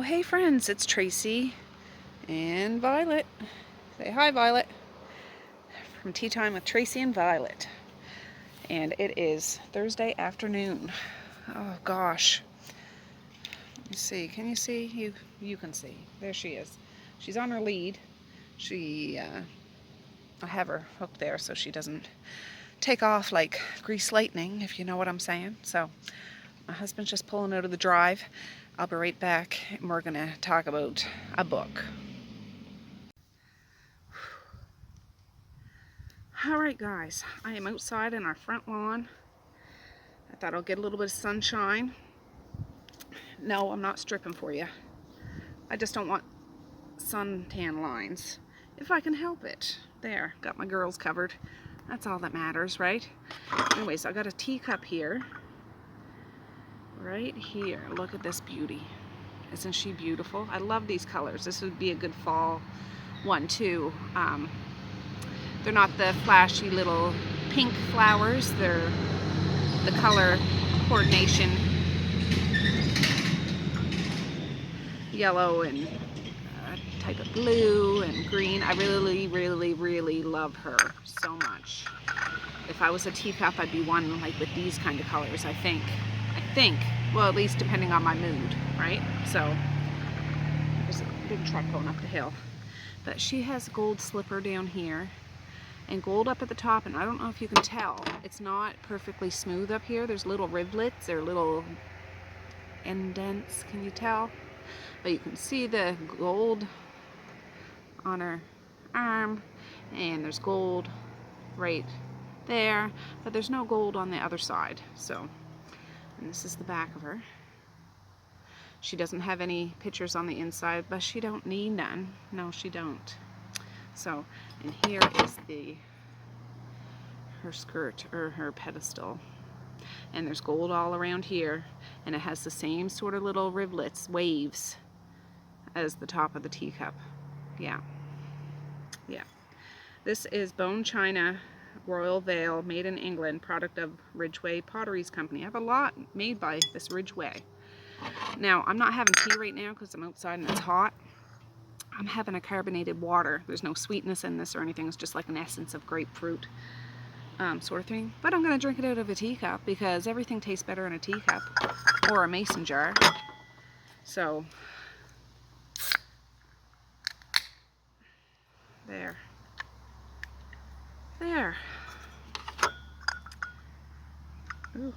hey friends, it's Tracy and Violet. Say hi, Violet. From Tea Time with Tracy and Violet. And it is Thursday afternoon. Oh gosh. Let me see. Can you see? You can see. There she is. She's on her lead. I have her hooked there so she doesn't take off like grease lightning, if you know what I'm saying. So my husband's just pulling out of the drive. I'll be right back and we're going to talk about a book. Alright guys, I am outside in our front lawn. I thought I'll get a little bit of sunshine. No, I'm not stripping for you. I just don't want suntan lines. If I can help it. There, got my girls covered. That's all that matters, right? Anyways, I got a teacup here. Right here. Look at this beauty. Isn't she beautiful? I love these colors. This would be a good fall one too. They're not the flashy little pink flowers. They're the color coordination. Yellow and a type of blue and green. I really, really, really love her so much. If I was a teacup, I'd be one like with these kind of colors, I think. Well, at least depending on my mood, right? So, there's a big truck going up the hill. But she has gold slipper down here and gold up at the top, and I don't know if you can tell. It's not perfectly smooth up here. There's little rivulets or little indents, can you tell? But you can see the gold on her arm, and there's gold right there, but there's no gold on the other side. So, and this is the back of her. She doesn't have any pictures on the inside, but she don't need none. No, she don't. So, and here is her skirt or her pedestal. And there's gold all around here, and it has the same sort of little rivulets, waves, as the top of the teacup. Yeah. This is bone china Royal Veil, made in England, product of Ridgway Potteries Company. I have a lot made by this Ridgway. Now, I'm not having tea right now because I'm outside and it's hot. I'm having a carbonated water. There's no sweetness in this or anything. It's just like an essence of grapefruit sort of thing. But I'm going to drink it out of a teacup because everything tastes better in a teacup or a mason jar. So, there. Ooh.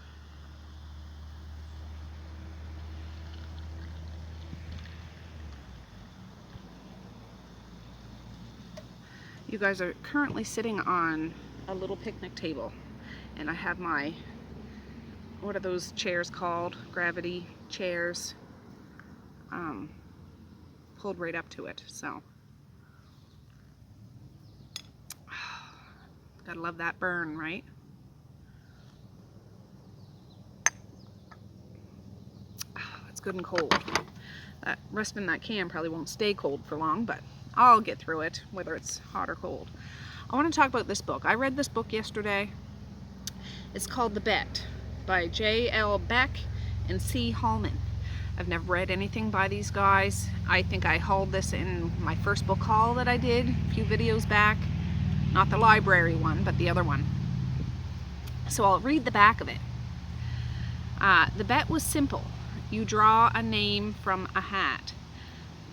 You guys are currently sitting on a little picnic table, and I have my, what are those chairs called? Gravity chairs, pulled right up to it. So, gotta love that burn, right? It's good and cold. That rest in that can probably won't stay cold for long, but I'll get through it, whether it's hot or cold. I want to talk about this book. I read this book yesterday. It's called The Bet by J.L. Beck and C. Hallman. I've never read anything by these guys. I think I hauled this in my first book haul that I did a few videos back. Not the library one, but the other one. So I'll read the back of it. The bet was simple. You draw a name from a hat.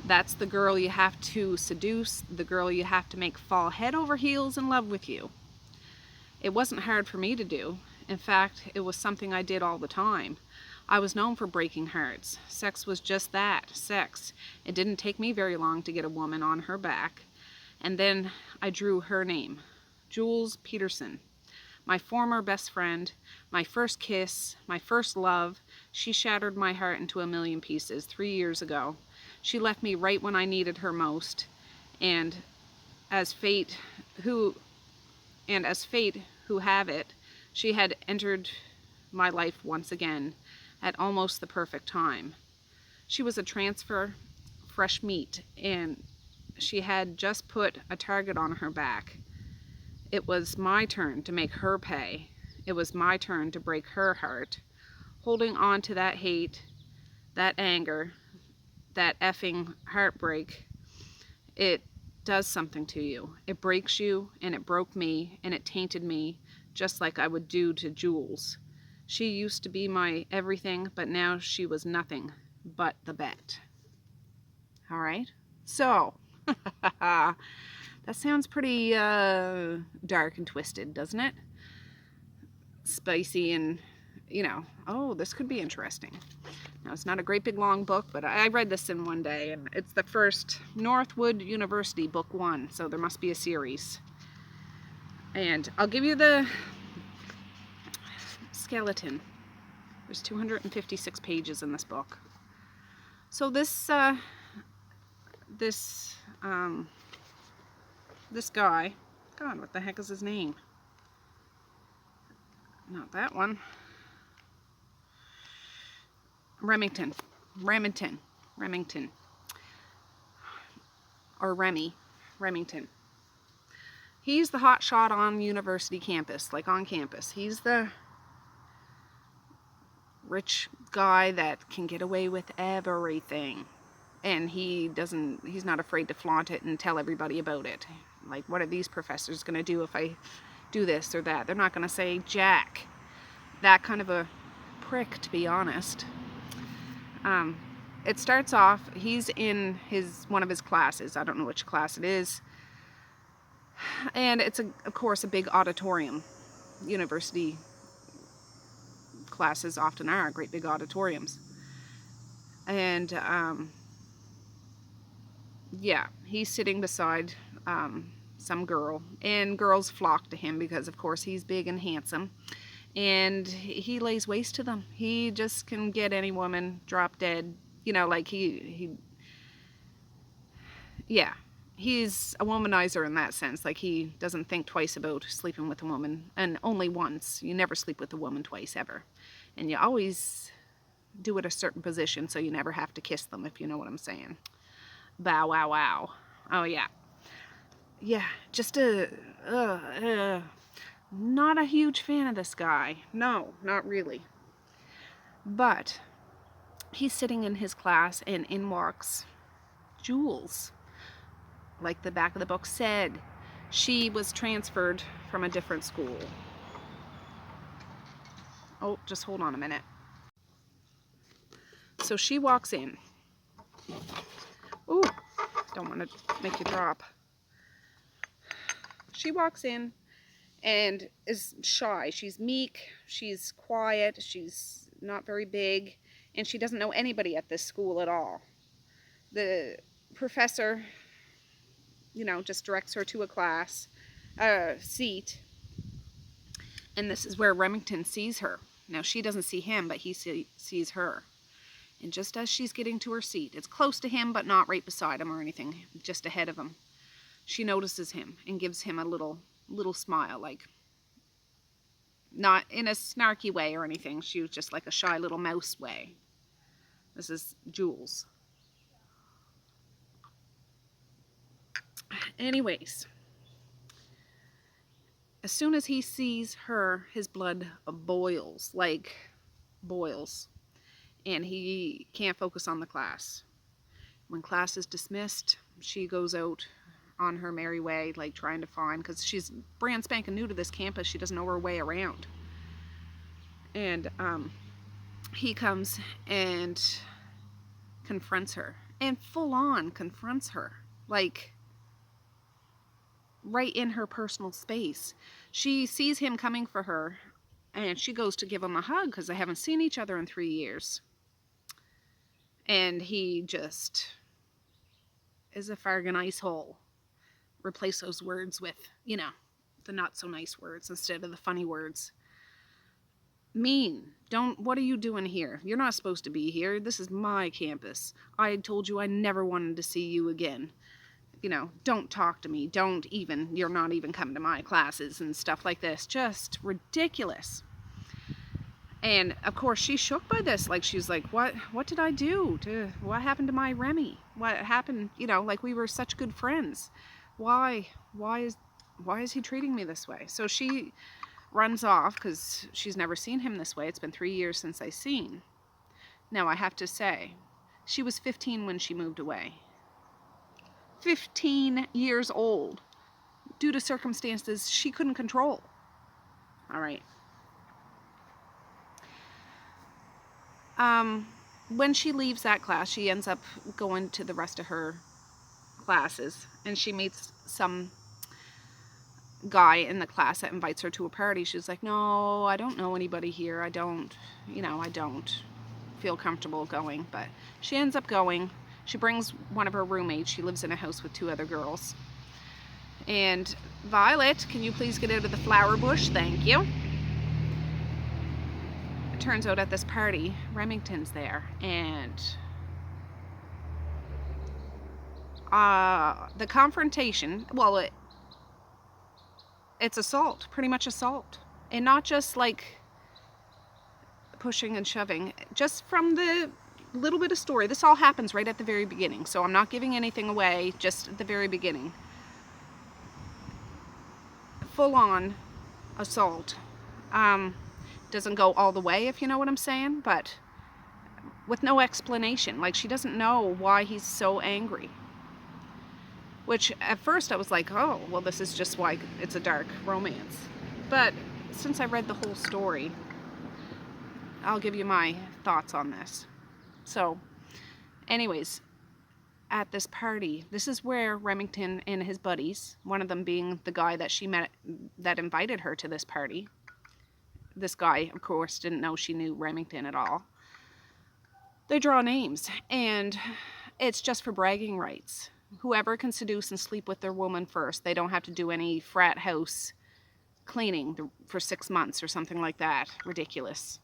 That's the girl you have to seduce, the girl you have to make fall head over heels in love with you. It wasn't hard for me to do. In fact, it was something I did all the time. I was known for breaking hearts. Sex was just that, sex. It didn't take me very long to get a woman on her back. And then I drew her name, Jules Peterson. My former best friend, my first kiss, my first love. She shattered my heart into a million pieces 3 years ago. She left me right when I needed her most. And as fate who have it, she had entered my life once again at almost the perfect time. She was a transfer, fresh meat, and she had just put a target on her back. It was my turn to make her pay. It was my turn to break her heart. Holding on to that hate, that anger, that effing heartbreak, it does something to you. It breaks you, and it broke me, and it tainted me, just like I would do to Jules. She used to be my everything, but now she was nothing but the bet. All right? So, that sounds pretty dark and twisted, doesn't it? Spicy and, oh, this could be interesting. Now, it's not a great big long book, but I read this in one day, and it's the first Northwood University book 1, so there must be a series. And I'll give you the skeleton. There's 256 pages in this book. So this guy, God, what the heck is his name? Not that one. Remington. Or Remington. He's the hot shot on university campus, like on campus. He's the rich guy that can get away with everything. And he's not afraid to flaunt it and tell everybody about it. Like, what are these professors going to do if I do this or that? They're not going to say jack. That kind of a prick, to be honest. It starts off, he's in one of his classes. I don't know which class it is. And it's, of course, a big auditorium. University classes often are great big auditoriums. And, yeah, he's sitting beside some girl. And girls flock to him because, of course, he's big and handsome. And he lays waste to them. He just can get any woman drop dead. Like yeah, he's a womanizer in that sense. Like, he doesn't think twice about sleeping with a woman, and only once. You never sleep with a woman twice, ever. And you always do it a certain position, so you never have to kiss them, if you know what I'm saying. Bow, wow, wow. Oh, yeah. Yeah, just not a huge fan of this guy. No, not really. But he's sitting in his class, and in walks Jules. Like the back of the book said, she was transferred from a different school. Oh, just hold on a minute. So she walks in. Ooh, don't want to make you drop. She walks in and is shy. She's meek, she's quiet, she's not very big, and she doesn't know anybody at this school at all. The professor, just directs her to a seat, and this is where Remington sees her. Now, she doesn't see him, but he sees her. And just as she's getting to her seat, it's close to him, but not right beside him or anything, just ahead of him, she notices him and gives him a little smile, like, not in a snarky way or anything. She was just like a shy little mouse way. This is Jules. Anyways, as soon as he sees her, his blood boils, and he can't focus on the class. When class is dismissed, she goes out on her merry way, like trying to find, because she's brand spanking new to this campus, she doesn't know her way around. And he comes and confronts her, and full on confronts her, like right in her personal space. She sees him coming for her, and she goes to give him a hug because they haven't seen each other in 3 years. And he just is a fargan ice hole. Replace those words with, the not so nice words instead of the funny words. Mean. What are you doing here? You're not supposed to be here. This is my campus. I told you I never wanted to see you again. Don't talk to me. You're not even coming to my classes and stuff like this. Just ridiculous. And of course she's shook by this. Like, she's like, what did I do? What happened to my Remy? What happened? Like, we were such good friends. Why is he treating me this way? So she runs off because she's never seen him this way. It's been 3 years since I seen. Now, I have to say, She was 15 when she moved away. 15 years old, due to circumstances she couldn't control. All right. When she leaves that class, she ends up going to the rest of her classes, and she meets some guy in the class that invites her to a party. She's like, no, I don't know anybody here. I don't feel comfortable going. But she ends up going. She brings one of her roommates. She lives in a house with 2 other girls. And Violet, can you please get out of the flower bush? Thank you. It turns out at this party, Remington's there, and the confrontation, well, it's assault, pretty much assault. And not just like pushing and shoving. Just from the little bit of story, this all happens right at the very beginning, so I'm not giving anything away, just at the very beginning. Full-on assault. Doesn't go all the way, if you know what I'm saying, but with no explanation. Like, she doesn't know why he's so angry. Which, at first, I was like, oh, well, this is just why it's a dark romance. But since I read the whole story, I'll give you my thoughts on this. So, anyways, at this party, this is where Remington and his buddies, one of them being the guy that she met that invited her to this party. This guy, of course, didn't know she knew Remington at all. They draw names, and it's just for bragging rights. Whoever can seduce and sleep with their woman first, they don't have to do any frat house cleaning for 6 months or something like that. Ridiculous.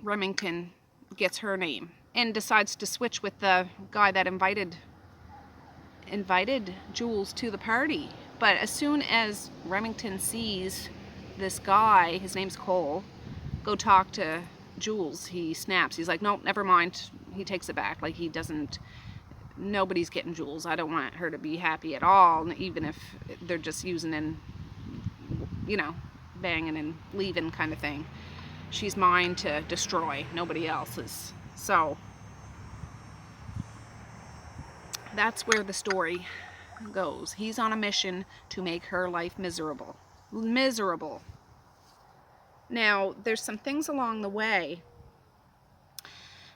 Remington gets her name and decides to switch with the guy that invited Jules to the party. But as soon as Remington sees this guy, his name's Cole, go talk to Jules, he snaps. He's like, nope, never mind. He takes it back. Like, he doesn't, nobody's getting Jules. I don't want her to be happy at all, even if they're just using and, banging and leaving kind of thing. She's mine to destroy, nobody else's. So, that's where the story goes. He's on a mission to make her life miserable. Miserable. Now, there's some things along the way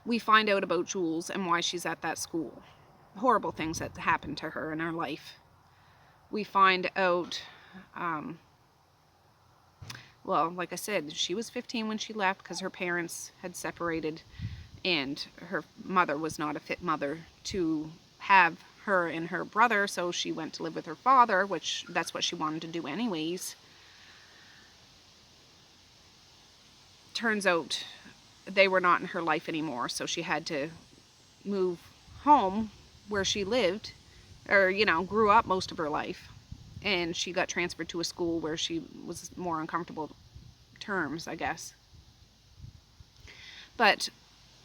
we find out about Jules and why she's at that school. Horrible things that happened to her in her life. We find out, well, like I said, she was 15 when she left because her parents had separated, and her mother was not a fit mother to have her and her brother, so she went to live with her father, which that's what she wanted to do anyways. Turns out they were not in her life anymore, so she had to move home where she lived, or, grew up most of her life. And she got transferred to a school where she was more on comfortable terms, I guess. But,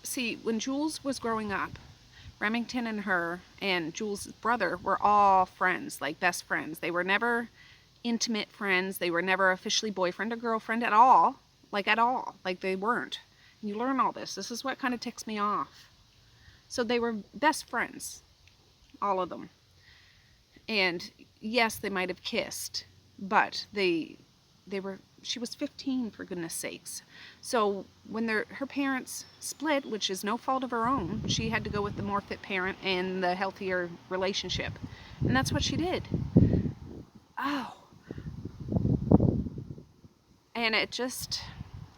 see, when Jules was growing up, Remington and her and Jules' brother were all friends, like best friends. They were never intimate friends. They were never officially boyfriend or girlfriend at all. Like, at all. Like, they weren't. You learn all this. This is what kind of ticks me off. So they were best friends. All of them. And yes, they might have kissed, but they were, she was 15, for goodness sakes. So when her parents split, which is no fault of her own, she had to go with the more fit parent and the healthier relationship. And that's what she did. Oh. And it just,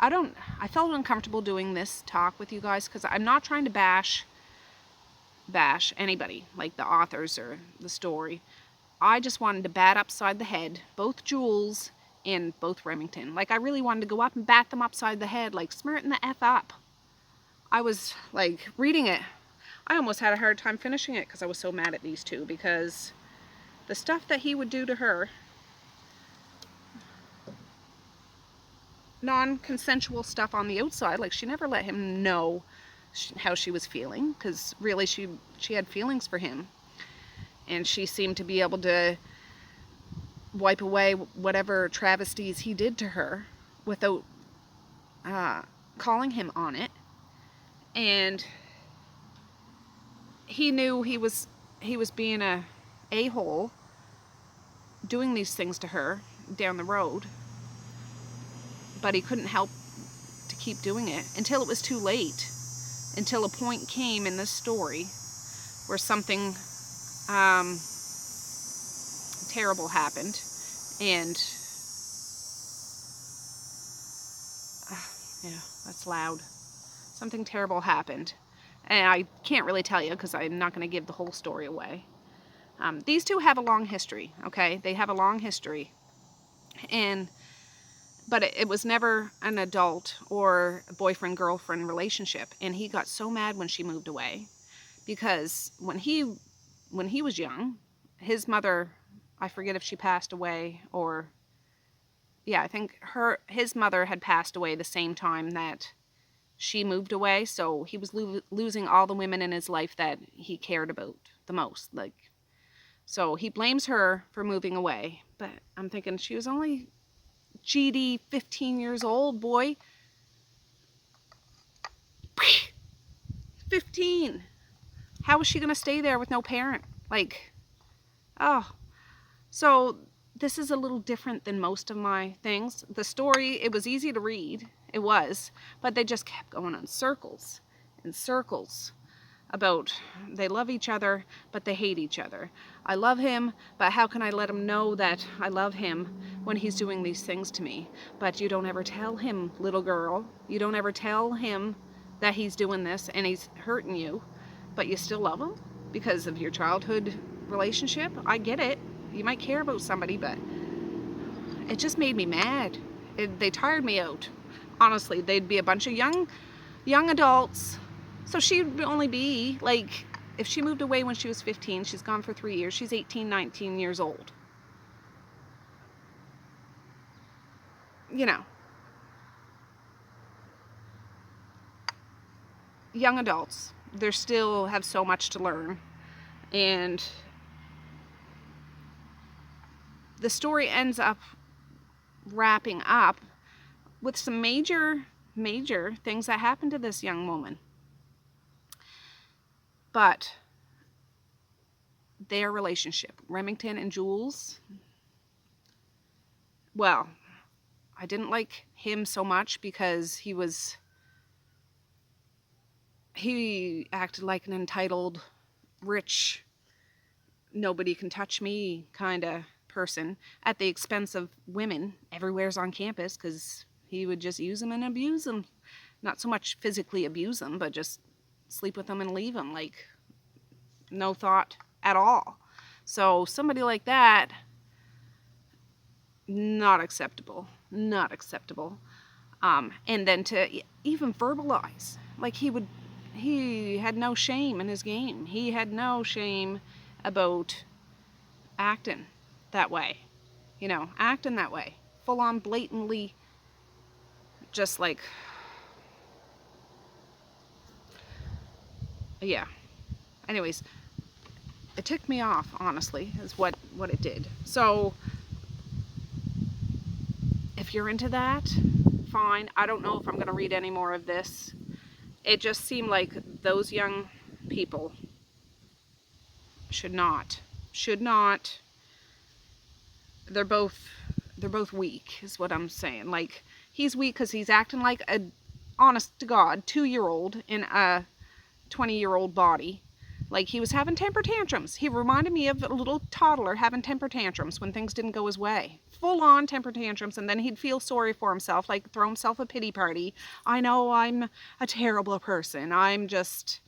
I felt uncomfortable doing this talk with you guys because I'm not trying to bash anybody, like the authors or the story. I just wanted to bat upside the head both Jules and both Remington. Like, I really wanted to go up and bat them upside the head, like, smarten the F up. I was, like, reading it. I almost had a hard time finishing it because I was so mad at these two, because the stuff that he would do to her, non-consensual stuff on the outside, like, she never let him know how she was feeling, because really she had feelings for him, and she seemed to be able to wipe away whatever travesties he did to her without calling him on it, and he knew he was being a a-hole doing these things to her down the road, but he couldn't help to keep doing it until it was too late, until a point came in this story where something terrible happened, and yeah, that's loud. Something terrible happened, and I can't really tell you because I'm not going to give the whole story away. These two have a long history, okay? They have a long history, but it was never an adult or boyfriend-girlfriend relationship, and he got so mad when she moved away, because when he was young, his mother, I forget if she passed away or, yeah, I think his mother had passed away the same time that she moved away, so he was losing all the women in his life that he cared about the most. So he blames her for moving away, but I'm thinking she was only GD 15 years old, boy. 15. How was she going to stay there with no parent? Oh. So this is a little different than most of my things. The story, it was easy to read. It was. But they just kept going in circles and circles about they love each other, but they hate each other. I love him, but how can I let him know that I love him when he's doing these things to me? But you don't ever tell him, little girl. You don't ever tell him that he's doing this and he's hurting you, but you still love him because of your childhood relationship. I get it. You might care about somebody, but it just made me mad. They tired me out. Honestly, they'd be a bunch of young adults. So she'd only be, if she moved away when she was 15, she's gone for 3 years, she's 18, 19 years old. You know. Young adults. They still have so much to learn. And the story ends up wrapping up with some major things that happened to this young woman. But their relationship, Remington and Jules, well, I didn't like him so much because he acted like an entitled, rich, nobody can touch me kind of person at the expense of women everywhere's on campus, because he would just use them and abuse them. Not so much physically abuse them, but just sleep with them and leave them, no thought at all. So somebody like that, not acceptable. And then to even verbalize, he had no shame in his game. He had no shame about acting that way. Acting that way. Full on blatantly, just yeah. Anyways, it ticked me off, honestly, is what it did. So if you're into that, fine. I don't know if I'm going to read any more of this. It just seemed like those young people should not. They're both weak, is what I'm saying. He's weak because he's acting like a, honest to God, 2-year-old in a 20-year-old body. He was having temper tantrums. He reminded me of a little toddler having temper tantrums when things didn't go his way. Full-on temper tantrums, and then he'd feel sorry for himself, throw himself a pity party. I know I'm a terrible person. I'm just...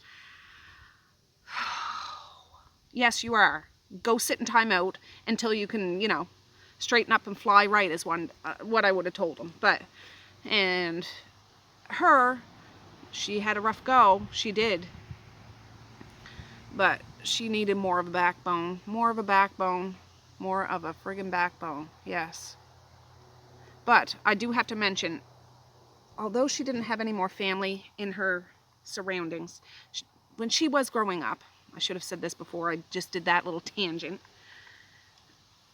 Yes, you are. Go sit in timeout until you can, straighten up and fly right is what I would have told him. And her, she had a rough go. She did. But she needed more of a backbone. More of a friggin' backbone. Yes. But I do have to mention, although she didn't have any more family in her surroundings, when she was growing up, I should have said this before, I just did that little tangent.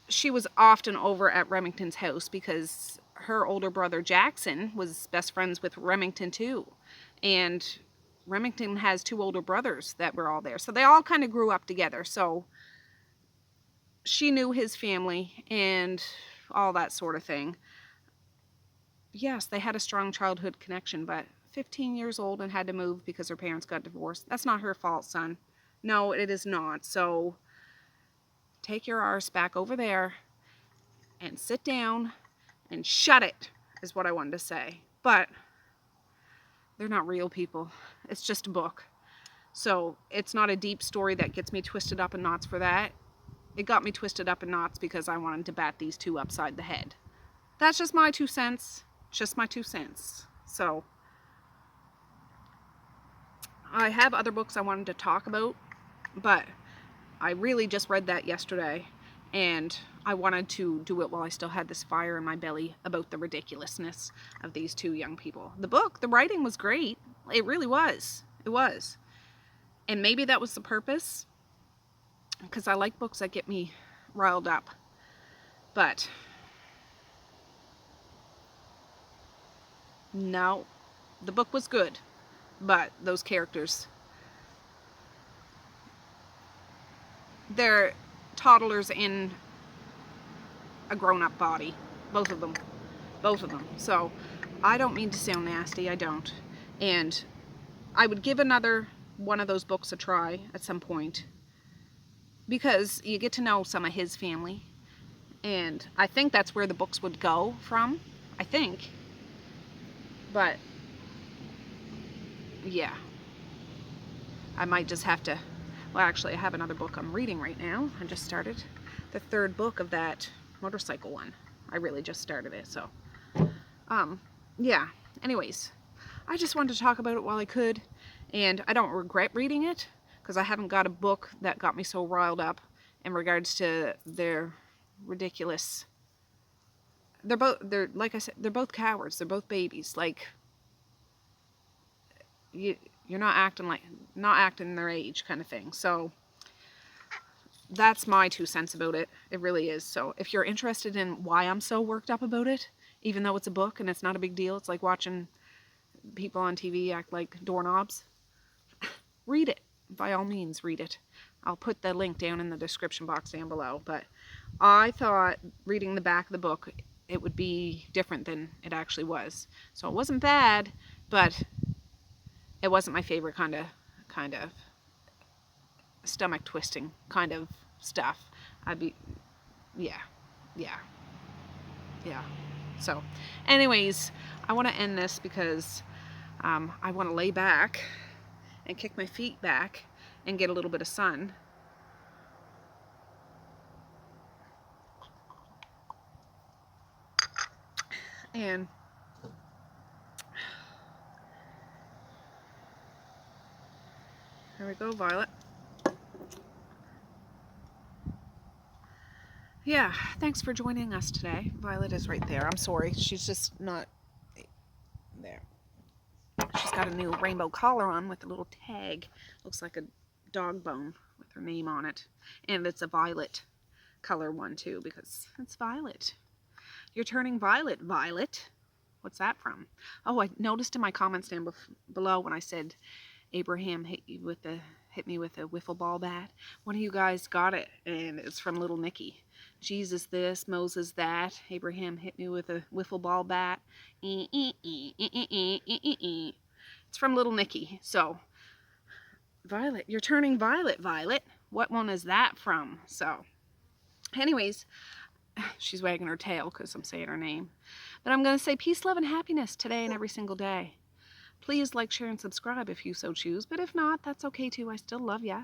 She was often over at Remington's house because her older brother Jackson was best friends with Remington too. And Remington has 2 older brothers that were all there. So they all kind of grew up together. So she knew his family and all that sort of thing. Yes, they had a strong childhood connection, but 15 years old and had to move because her parents got divorced. That's not her fault, son. No, it is not. So take your arse back over there and sit down and shut it, is what I wanted to say. But they're not real people. It's just a book. So it's not a deep story that gets me twisted up in knots for that. It got me twisted up in knots because I wanted to bat these 2 upside the head. That's just my 2 cents. Just my 2 cents. So I have other books I wanted to talk about, but I really just read that yesterday, and I wanted to do it while I still had this fire in my belly about the ridiculousness of these 2 young people. The book, the writing was great. It really was. It was. And maybe that was the purpose, because I like books that get me riled up. But no, the book was good, but those characters, they're toddlers in a grown-up body. Both of them. Both of them. So I don't mean to sound nasty. I don't. And I would give another one of those books a try at some point, because you get to know some of his family. And I think that's where the books would go from. I think. But yeah. I might just have to... Well, actually, I have another book I'm reading right now. I just started the 3rd book of that motorcycle one. I really just started it, so. Yeah. Anyways, I just wanted to talk about it while I could. And I don't regret reading it, because I haven't got a book that got me so riled up in regards to their ridiculous... They're like I said, they're both cowards. They're both babies. Like, you're not acting their age kind of thing. So that's my 2 cents about it. It really is. So if you're interested in why I'm so worked up about it, even though it's a book and it's not a big deal, it's like watching people on TV act like doorknobs, read it. By all means, read it. I'll put the link down in the description box down below. But I thought reading the back of the book, it would be different than it actually was. So it wasn't bad, but it wasn't my favorite kind of stomach twisting kind of stuff. Yeah. So anyways, I want to end this because I want to lay back and kick my feet back and get a little bit of sun. And there we go, Violet. Yeah, thanks for joining us today. Violet is right there. I'm sorry, she's just not there. She's got a new rainbow collar on with a little tag. Looks like a dog bone with her name on it. And it's a violet color one too, because it's violet. You're turning violet, Violet. What's that from? Oh, I noticed in my comments down below when I said Abraham hit me with a wiffle ball bat. One of you guys got it, and it's from Little Nicky. Jesus this, Moses that. Abraham hit me with a wiffle ball bat. It's from Little Nicky. So, Violet, you're turning violet, Violet. What one is that from? So, anyways, she's wagging her tail because I'm saying her name. But I'm going to say peace, love, and happiness today and every single day. Please like, share, and subscribe if you so choose. But if not, that's okay too. I still love ya.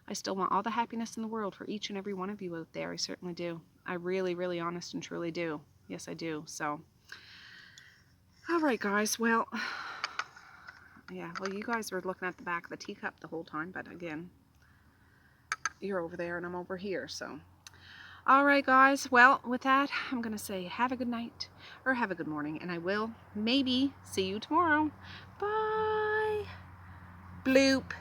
I still want all the happiness in the world for each and every one of you out there. I certainly do. I really, really honest and truly do. Yes, I do. So, all right, guys. Well, yeah. Well, you guys were looking at the back of the teacup the whole time. But again, you're over there and I'm over here. So, all right, guys. Well, with that, I'm going to say have a good night or have a good morning. And I will maybe see you tomorrow. Bye. Bloop.